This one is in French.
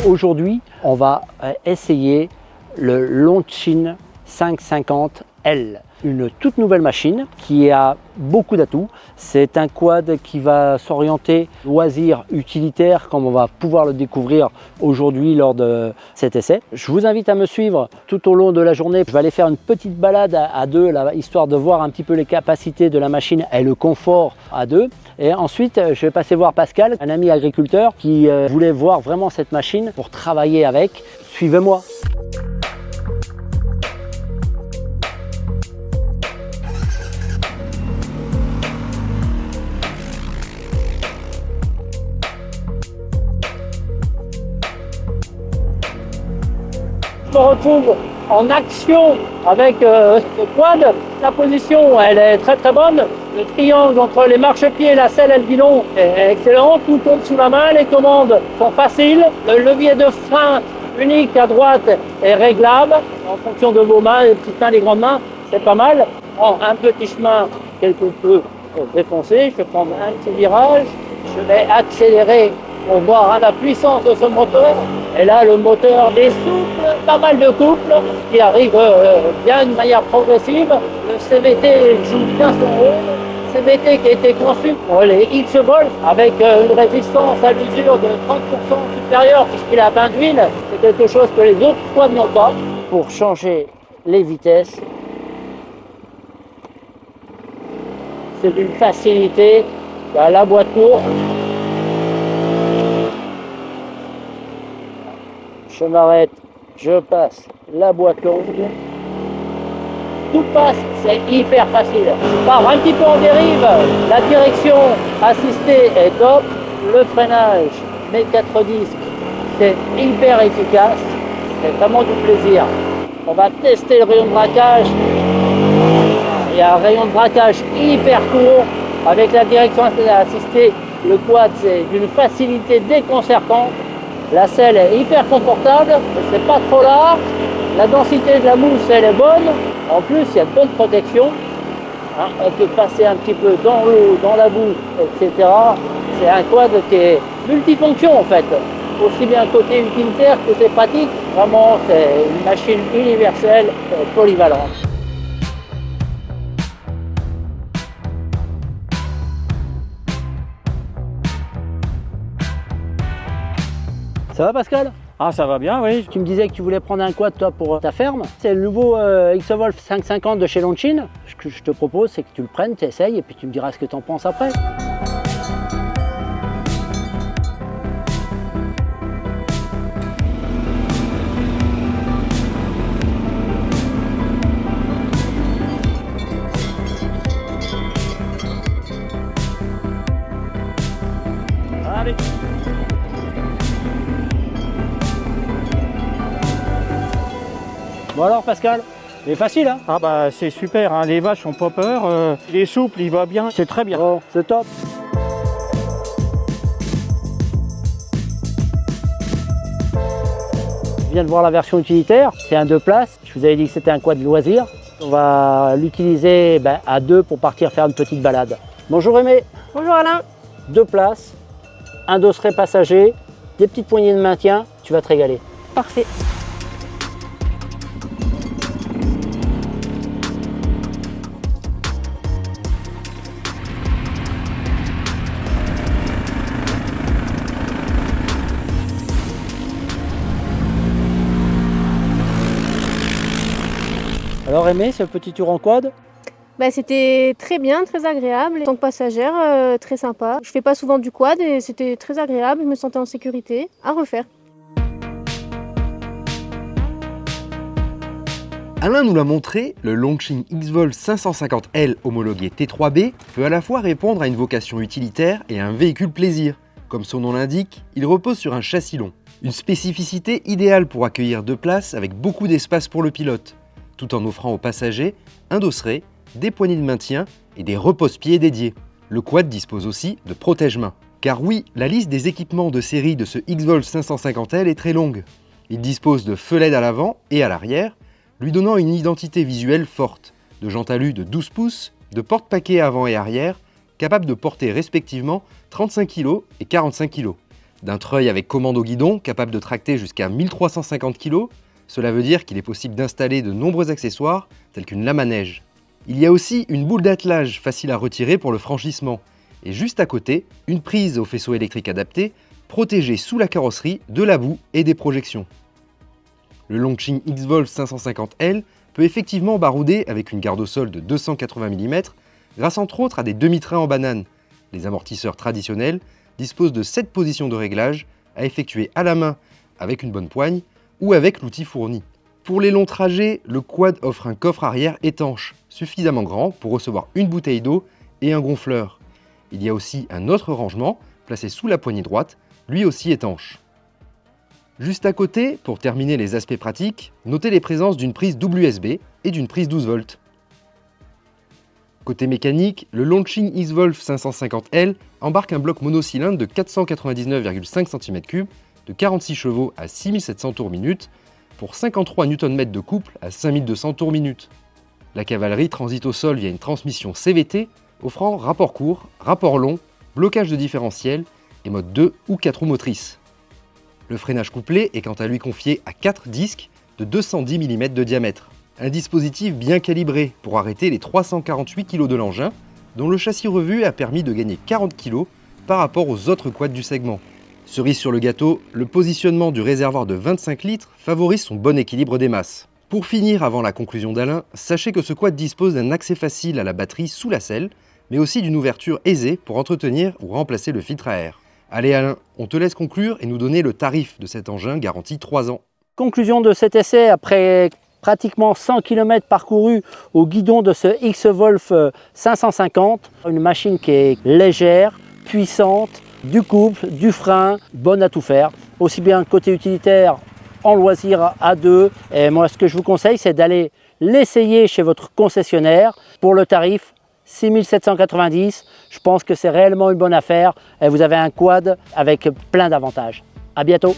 Aujourd'hui, on va essayer le Longchin 550L, une toute nouvelle machine qui a beaucoup d'atouts. C'est un quad qui va s'orienter loisir utilitaire comme on va pouvoir le découvrir aujourd'hui lors de cet essai. Je vous invite à me suivre tout au long de la journée. Je vais aller faire une petite balade à deux, là, histoire de voir un petit peu les capacités de la machine et le confort à deux. Et ensuite, je vais passer voir Pascal, un ami agriculteur qui voulait voir vraiment cette machine pour travailler avec. Suivez-moi. Je me retrouve en action avec ce quad. La position, elle est très bonne. Le triangle entre les marchepieds et la selle et le guidon est excellent. Tout tombe sous la main. Les commandes sont faciles. Le levier de frein unique à droite est réglable en fonction de vos mains, les petites mains, les grandes mains. C'est pas mal. Je prends un petit chemin quelque peu défoncé. Je vais prendre un petit virage. Je vais accélérer pour voir la puissance de ce moteur. Et là, le moteur est souple, pas mal de couple qui arrive bien de manière progressive. Le CVT joue bien son rôle. CVT qui a été conçu pour les X-Volt avec une résistance à l'usure de 30% supérieure puisqu'il a 20 d'huile. C'est quelque chose que les autres quads n'ont pas. Pour changer les vitesses, c'est d'une facilité. Il y a la boîte courte. Je m'arrête, je passe la boîte longue. Tout passe, c'est hyper facile. Je pars un petit peu en dérive. La direction assistée est top. Le freinage, mes 4 disques, c'est hyper efficace. C'est vraiment du plaisir. On va tester le rayon de braquage. Il y a un rayon de braquage hyper court. Avec la direction assistée, le quad, c'est d'une facilité déconcertante. La selle est hyper confortable, c'est pas trop large. La densité de la mousse, elle est bonne. En plus, il y a de bonnes protections. On peut passer un petit peu dans l'eau, dans la boue, etc. C'est un quad qui est multifonction en fait. Aussi bien côté utilitaire que c'est pratique. Vraiment, c'est une machine universelle, polyvalente. Ça va Pascal? Ah, ça va bien, oui. Tu me disais que tu voulais prendre un quad toi pour ta ferme. C'est le nouveau X-Volt 550 de chez Longchin. Ce que je te propose, c'est que tu le prennes, tu essayes et puis tu me diras ce que tu en penses après. Allez. Bon alors Pascal, c'est facile hein? Ah bah c'est super, hein. Les vaches ont pas peur, il est souple, il va bien, c'est très bien. Bon, c'est top. Je viens de voir la version utilitaire, c'est un 2 places. Je vous avais dit que c'était un quad de loisir. On va l'utiliser à deux pour partir faire une petite balade. Bonjour Aimé. Bonjour Alain. 2 places, un dosseret passager, des petites poignées de maintien, tu vas te régaler. Parfait. Alors Aimé, ce petit tour en quad? C'était très bien, très agréable. En tant que passagère, très sympa. Je fais pas souvent du quad et c'était très agréable. Je me sentais en sécurité. À refaire. Alain nous l'a montré, le Longchin X-Volt 550L homologué T3B peut à la fois répondre à une vocation utilitaire et à un véhicule plaisir. Comme son nom l'indique, il repose sur un châssis long. Une spécificité idéale pour accueillir 2 places avec beaucoup d'espace pour le pilote, tout en offrant aux passagers un dosseret, des poignées de maintien et des repose-pieds dédiés. Le quad dispose aussi de protège-mains. Car oui, la liste des équipements de série de ce X-Volt 550L est très longue. Il dispose de feux LED à l'avant et à l'arrière, lui donnant une identité visuelle forte, de jantes alu de 12 pouces, de porte-paquets avant et arrière, capables de porter respectivement 35 kg et 45 kg. D'un treuil avec commande au guidon, capable de tracter jusqu'à 1350 kg, cela veut dire qu'il est possible d'installer de nombreux accessoires, tels qu'une lame à neige. Il y a aussi une boule d'attelage facile à retirer pour le franchissement, et juste à côté, une prise au faisceau électrique adapté, protégée sous la carrosserie de la boue et des projections. Le Longchin X-Wolf 550L peut effectivement barouder avec une garde au sol de 280 mm, grâce entre autres à des demi-trains en banane. Les amortisseurs traditionnels disposent de 7 positions de réglage à effectuer à la main avec une bonne poigne ou avec l'outil fourni. Pour les longs trajets, le quad offre un coffre arrière étanche, suffisamment grand pour recevoir une bouteille d'eau et un gonfleur. Il y a aussi un autre rangement, placé sous la poignée droite, lui aussi étanche. Juste à côté, pour terminer les aspects pratiques, notez les présences d'une prise WSB et d'une prise 12 volts. Côté mécanique, le Longchin X-Wolf 550L embarque un bloc monocylindre de 499,5 cm3 de 46 chevaux à 6700 tours minute pour 53 Nm de couple à 5200 tours minute. La cavalerie transite au sol via une transmission CVT offrant rapport court, rapport long, blocage de différentiel et mode 2 ou 4 roues motrices. Le freinage couplé est quant à lui confié à 4 disques de 210 mm de diamètre. Un dispositif bien calibré pour arrêter les 348 kg de l'engin, dont le châssis revu a permis de gagner 40 kg par rapport aux autres quads du segment. Cerise sur le gâteau, le positionnement du réservoir de 25 litres favorise son bon équilibre des masses. Pour finir, avant la conclusion d'Alain, sachez que ce quad dispose d'un accès facile à la batterie sous la selle, mais aussi d'une ouverture aisée pour entretenir ou remplacer le filtre à air. Allez Alain, on te laisse conclure et nous donner le tarif de cet engin garanti 3 ans. Conclusion de cet essai après pratiquement 100 km parcourus au guidon de ce X-Wolf 550. Une machine qui est légère, puissante, du couple, du frein, bonne à tout faire. Aussi bien côté utilitaire, en loisir à deux. Et moi, ce que je vous conseille, c'est d'aller l'essayer chez votre concessionnaire. Pour le tarif, 6 790. Je pense que c'est réellement une bonne affaire. Et vous avez un quad avec plein d'avantages. À bientôt.